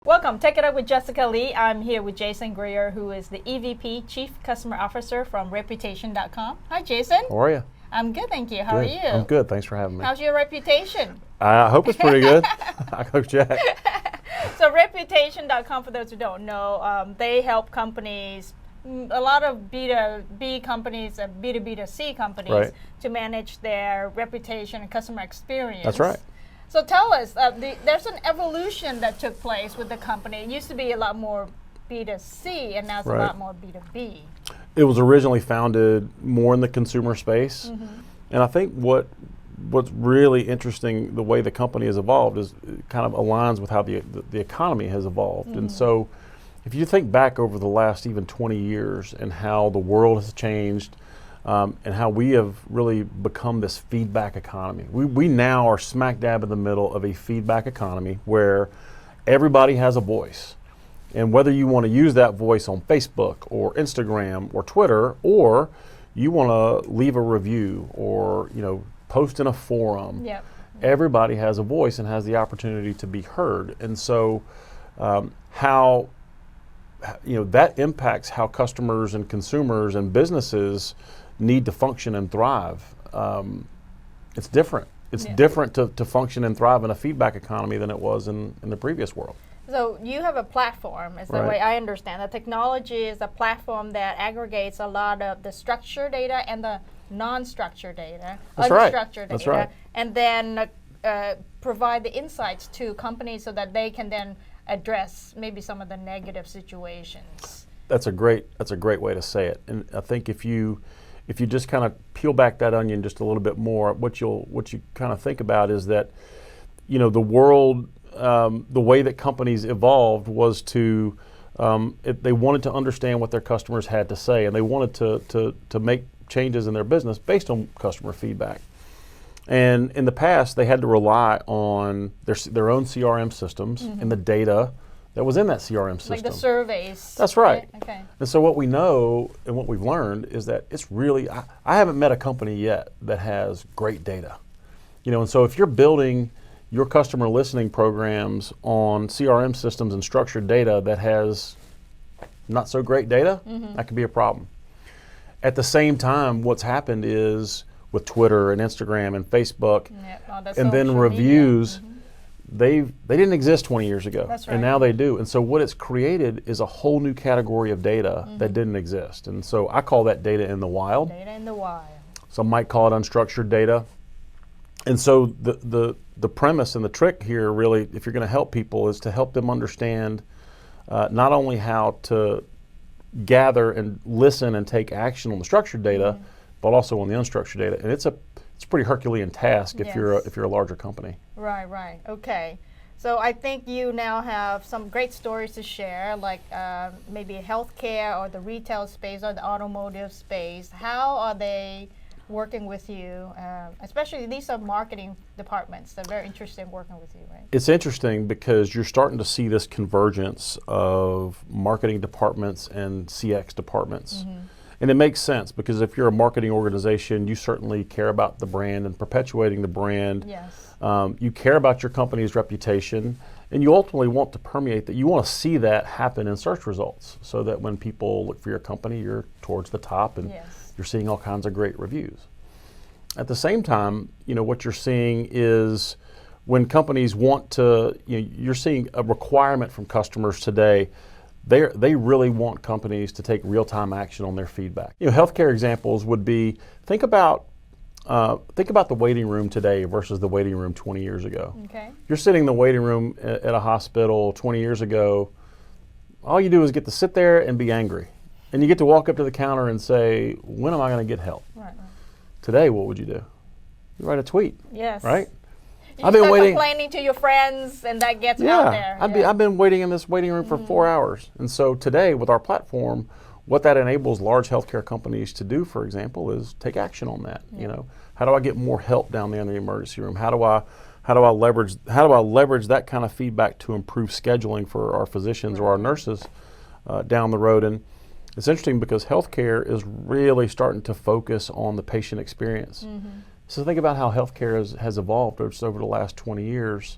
Welcome. Take It Up with Jessica Lee. I'm here with Jason Grier, who is the EVP, Chief Customer Officer from Reputation.com. Hi, Jason. How are you? I'm good, thank you. How are you? I'm good. Thanks for having me. How's your reputation? I hope it's pretty good. I Coach Jack. So Reputation.com, for those who don't know, they help companies, a lot of B2B companies and B2B2C companies, Right. to manage their reputation and customer experience. That's right. So tell us, there's an evolution that took place with the company. It used to be a lot more B2C, and now it's a lot more B2B. It was originally founded more in the consumer space, and I think what's really interesting, the way the company has evolved, is it kind of aligns with how the economy has evolved. And so, if you think back over the last even 20 years and how the world has changed, and how we have really become this feedback economy. We now are smack dab in the middle of a feedback economy where everybody has a voice. And whether you want to use that voice on Facebook or Instagram or Twitter, or you want to leave a review or post in a forum, everybody has a voice and has the opportunity to be heard. And so how that impacts how customers and consumers and businesses need to function and thrive. It's different. It's different to function and thrive in a feedback economy than it was in the previous world. So you have a platform, is the way I understand. The technology is a platform that aggregates a lot of the structured data and the non-structured data, unstructured data, and then provide the insights to companies so that they can then address maybe some of the negative situations. That's a great way to say it. And I think if you just kind of peel back that onion just a little bit more, what you kind of think about is that the world, the way that companies evolved was to they wanted to understand what their customers had to say, and they wanted to make changes in their business based on customer feedback. And in the past, they had to rely on their own CRM systems and the data that was in that CRM system. Like the surveys. That's right. Okay. And so what we know and what we've learned is that it's really, I haven't met a company yet that has great data. And so if you're building your customer listening programs on CRM systems and structured data that has not so great data, that could be a problem. At the same time, what's happened is with Twitter and Instagram and Facebook and then reviews, they didn't exist 20 years ago, and now they do. And so what it's created is a whole new category of data that didn't exist. And so I call that data in the wild. Data in the wild. Some might call it unstructured data. And so the premise and the trick here, really, if you're going to help people, is to help them understand not only how to gather and listen and take action on the structured data, but also on the unstructured data. And it's a pretty Herculean task if you're a larger company. Right. Okay. So I think you now have some great stories to share, like maybe healthcare or the retail space or the automotive space. How are they working with you? Especially these are marketing departments. They're very interested in working with you, right? It's interesting because you're starting to see this convergence of marketing departments and CX departments. And it makes sense because if you're a marketing organization, you certainly care about the brand and perpetuating the brand. Yes. You care about your company's reputation, and you ultimately want to permeate that. You want to see that happen in search results so that when people look for your company, you're towards the top and you're seeing all kinds of great reviews. At the same time, what you're seeing is when companies want to, you're seeing a requirement from customers today. They really want companies to take real-time action on their feedback. Healthcare examples would be, think about the waiting room today versus the waiting room 20 years ago. Okay. You're sitting in the waiting room at a hospital 20 years ago. All you do is get to sit there and be angry. And you get to walk up to the counter and say, when am I going to get help? Right. Today, what would you do? You write a tweet. Yes. Right? I've been complaining to your friends, and that gets out there. I've been waiting in this waiting room for 4 hours. And so today, with our platform, what that enables large healthcare companies to do, for example, is take action on that. How do I get more help down there in the emergency room? How do I leverage that kind of feedback to improve scheduling for our physicians or our nurses down the road? And it's interesting because healthcare is really starting to focus on the patient experience. So think about how healthcare has evolved over the last 20 years.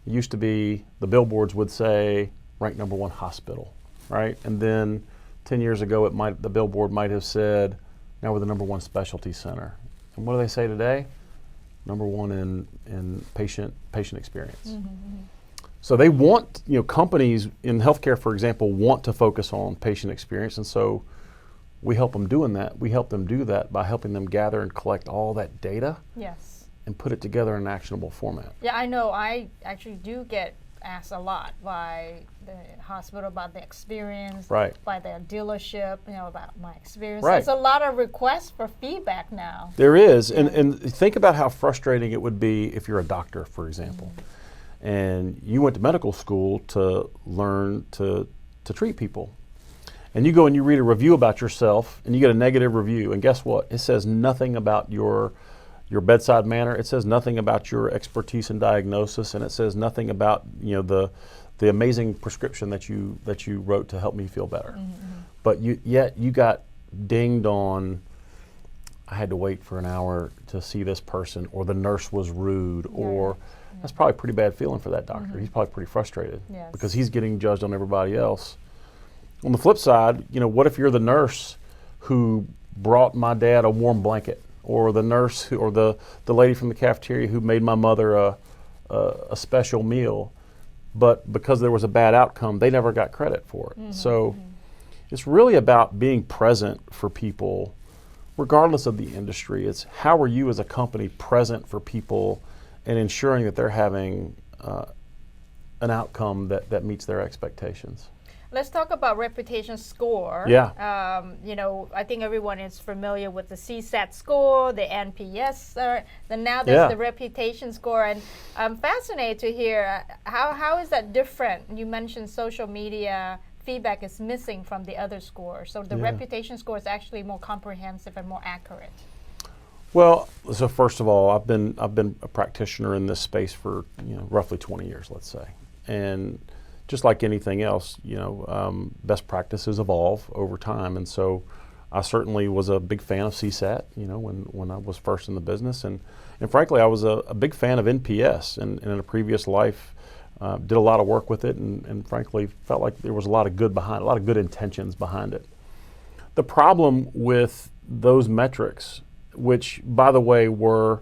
It used to be the billboards would say ranked number 1 hospital, right? And then 10 years ago, the billboard might have said, now we're the number 1 specialty center. And what do they say today? Number 1 in patient experience. So they want, companies in healthcare, for example, want to focus on patient experience, and so we help them doing that. We help them do that by helping them gather and collect all that data. Yes. And put it together in an actionable format. Yeah, I know. I actually do get asked a lot by the hospital about the experience, right, by their dealership, about my experience. Right. There's a lot of requests for feedback now. There is, and think about how frustrating it would be if you're a doctor, for example, and you went to medical school to learn to treat people. And you go and you read a review about yourself, and you get a negative review, and guess what? It says nothing about your bedside manner. It says nothing about your expertise in diagnosis, and it says nothing about the amazing prescription that you wrote to help me feel better. But yet you got dinged on, I had to wait for an hour to see this person, or the nurse was rude, or that's probably a pretty bad feeling for that doctor. He's probably pretty frustrated because he's getting judged on everybody else. On the flip side, what if you're the nurse who brought my dad a warm blanket, or the nurse or the lady from the cafeteria who made my mother a special meal, but because there was a bad outcome, they never got credit for it. So it's really about being present for people, regardless of the industry. It's how are you as a company present for people and ensuring that they're having an outcome that meets their expectations. Let's talk about reputation score. Yeah. I think everyone is familiar with the CSAT score, the NPS, then now there's the reputation score, and I'm fascinated to hear how is that different? You mentioned social media feedback is missing from the other scores, so the reputation score is actually more comprehensive and more accurate. Well, so first of all, I've been a practitioner in this space for roughly 20 years, let's say, and just like anything else, best practices evolve over time, and so I certainly was a big fan of CSAT, when I was first in the business, and frankly, I was a big fan of NPS, and in a previous life, did a lot of work with it, and frankly, felt like there was a lot of good behind, a lot of good intentions behind it. The problem with those metrics, which, by the way, were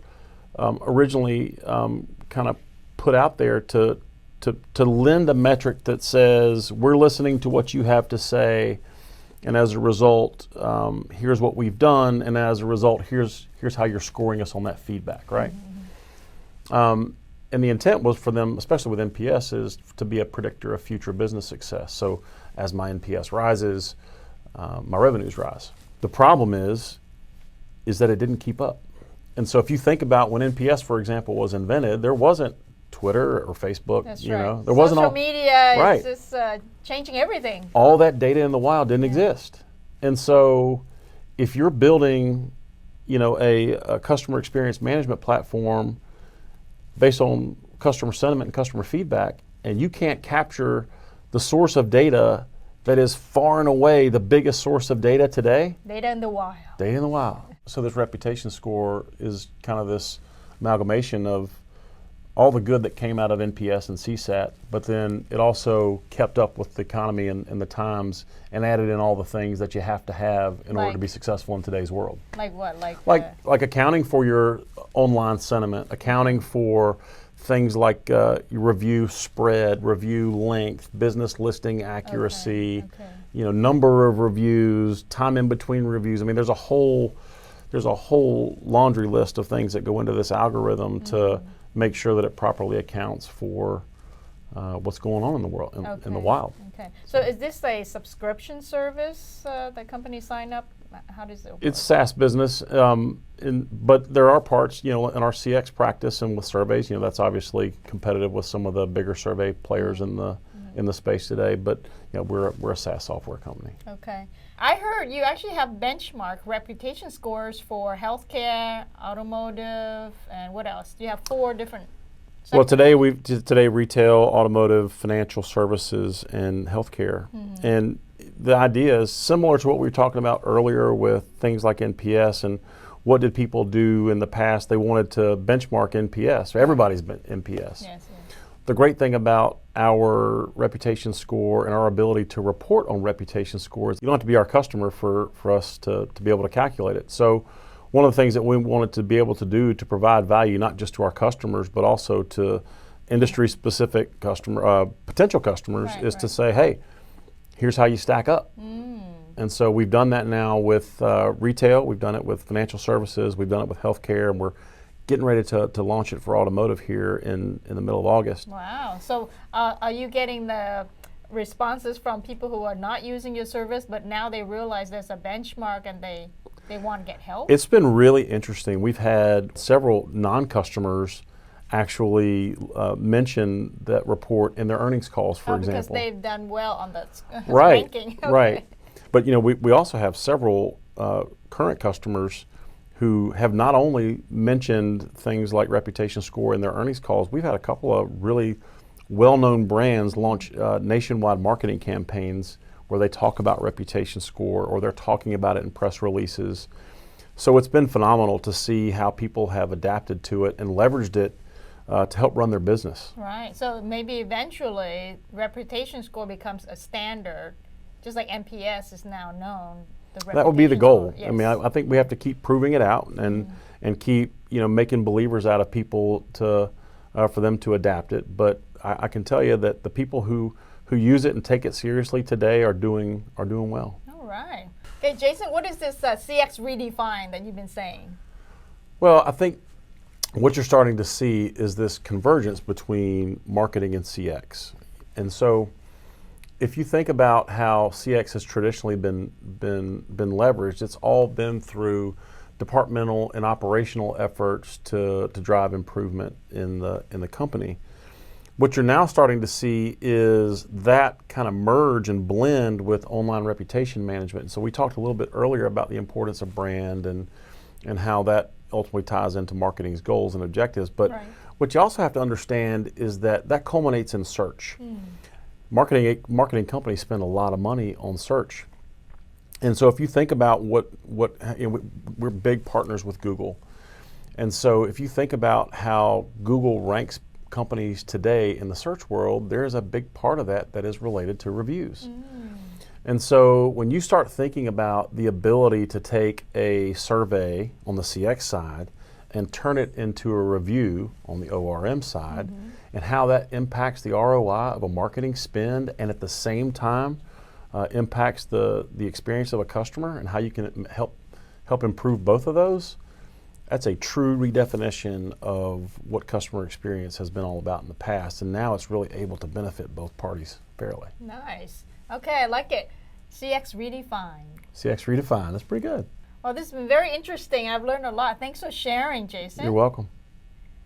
originally kind of put out there to lend a metric that says we're listening to what you have to say, and as a result, here's what we've done, and as a result, here's how you're scoring us on that feedback, right? And the intent was for them, especially with NPS, is to be a predictor of future business success. So as my NPS rises, my revenues rise. The problem is that it didn't keep up. And so if you think about when NPS, for example, was invented, there wasn't Twitter or Facebook. That's right. There wasn't social media is just changing everything. All that data in the wild didn't exist. And so if you're building, a customer experience management platform based on customer sentiment and customer feedback, and you can't capture the source of data that is far and away the biggest source of data today. Data in the wild. Data in the wild. So this reputation score is kind of this amalgamation of all the good that came out of NPS and CSAT, but then it also kept up with the economy and the times and added in all the things that you have to have in order to be successful in today's world. Like what? Like accounting for your online sentiment, accounting for things like review spread, review length, business listing accuracy, number of reviews, time in between reviews. I mean, there's a whole laundry list of things that go into this algorithm to make sure that it properly accounts for what's going on in the world, in the wild. Okay. So is this a subscription service that companies sign up? How does it work? It's SaaS business, but there are parts, in our CX practice and with surveys, that's obviously competitive with some of the bigger survey players in the space today. But we're a SaaS software company. Okay. I heard you actually have benchmark reputation scores for healthcare, automotive, and what else? You have 4 different sectors. Well, today retail, automotive, financial services, and healthcare. And the idea is similar to what we were talking about earlier with things like NPS and what did people do in the past. They wanted to benchmark NPS. Everybody's been NPS. Yes. the great thing about our reputation score and our ability to report on reputation scores, you don't have to be our customer for us to be able to calculate it. So one of the things that we wanted to be able to do to provide value, not just to our customers, but also to industry-specific potential customers, is to say, hey, here's how you stack up. And so we've done that now with retail, we've done it with financial services, we've done it with healthcare, and we're getting ready to launch it for automotive here in the middle of August. Wow. So are you getting the responses from people who are not using your service, but now they realize there's a benchmark and they want to get help? It's been really interesting. We've had several non-customers actually mention that report in their earnings calls, for example. Because they've done well on the right, ranking. Okay. Right. But we also have several current customers who have not only mentioned things like reputation score in their earnings calls. We've had a couple of really well-known brands launch nationwide marketing campaigns where they talk about reputation score, or they're talking about it in press releases. So it's been phenomenal to see how people have adapted to it and leveraged it to help run their business. Right. So maybe eventually reputation score becomes a standard, just like NPS is now known. That would be the goal. Yes. I mean, I think we have to keep proving it out and keep making believers out of people to for them to adapt it. But I can tell you that the people who use it and take it seriously today are doing well. All right. Okay, Jason, what is this CX redefined that you've been saying? Well, I think what you're starting to see is this convergence between marketing and CX. And so if you think about how CX has traditionally been leveraged, it's all been through departmental and operational efforts to drive improvement in the company. What you're now starting to see is that kind of merge and blend with online reputation management. So we talked a little bit earlier about the importance of brand and how that ultimately ties into marketing's goals and objectives. But what you also have to understand is that culminates in search. Marketing companies spend a lot of money on search. And so if you think about we're big partners with Google. And so if you think about how Google ranks companies today in the search world, there's a big part of that is related to reviews. And so when you start thinking about the ability to take a survey on the CX side and turn it into a review on the ORM side, and how that impacts the ROI of a marketing spend, and at the same time impacts the experience of a customer, and how you can help improve both of those, that's a true redefinition of what customer experience has been all about in the past, and now it's really able to benefit both parties fairly. Nice. Okay, I like it. CX redefined. CX redefined. That's pretty good. Well, this has been very interesting. I've learned a lot. Thanks for sharing, Jason. You're welcome.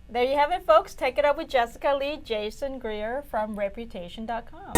There you have it, folks. Take it up with Jessica Lee, Jason Grier from Reputation.com.